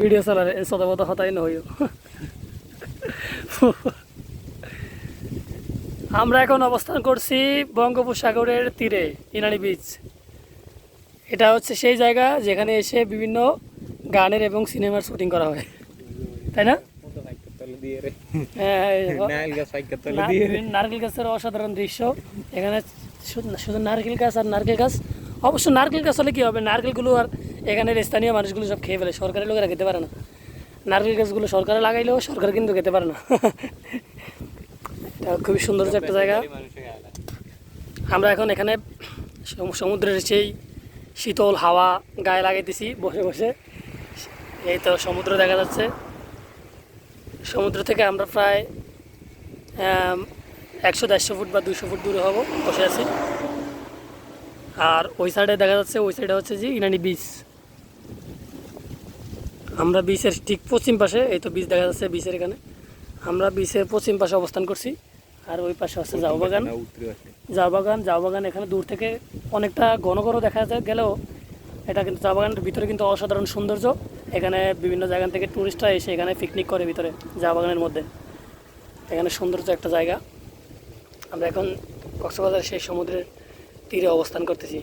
Video চালার সদাবত হতাই নহইও। আমরা এখন অবস্থান করছি বঙ্গোপসাগরের তীরে, ইনানি বিচ। এটা হচ্ছে সেই জায়গা যেখানে এসে বিভিন্ন গানের এবং সিনেমার শুটিং করা হয়, তাই না? হ্যাঁ, নারকেল গাছের অসাধারণ দৃশ্য এখানে। শুধু নারকেল গাছ আর নারকেল গাছ। অবশ্য নারকেল গাছ হলে কী হবে, নারকেলগুলো আর এখানের স্থানীয় মানুষগুলো সব খেয়ে ফেলে, সরকারি লোকেরা খেতে পারে না। নারকেল গাছগুলো সরকারে লাগাইলেও সরকার কিন্তু খেতে পারে না। এটা খুবই সুন্দর একটা জায়গা। আমরা এখন এখানে সমুদ্রের সেই শীতল হাওয়া গায়ে লাগাইতেছি বসে বসে। এই তো সমুদ্র দেখা যাচ্ছে। সমুদ্র থেকে আমরা প্রায় 100-150 ফুট বা 200 ফুট দূরে হব, বসে আছি। আর ওই সাইডে দেখা যাচ্ছে, ওই সাইডে হচ্ছে যে ইনানি বিচ। আমরা বিচের ঠিক পশ্চিম পাশে, এই তো বিচ দেখা যাচ্ছে বিচের এখানে। আমরা বিচের পশ্চিম পাশে অবস্থান করছি। আর ওই পাশে হচ্ছে ঝাউ বাগান। ঝাউ বাগান এখানে দূর থেকে অনেকটা ঘন ঘন দেখা যায় গেলেও এটা কিন্তু ঝাউ বাগানের ভিতরে কিন্তু অসাধারণ সৌন্দর্য। এখানে বিভিন্ন জায়গা থেকে টুরিস্টরা এসে এখানে পিকনিক করে ভিতরে ঝাউ বাগানের মধ্যে। এখানে সৌন্দর্য একটা জায়গা। আমরা এখন কক্সবাজার সেই সমুদ্রের তীরে অবস্থান করতেছি।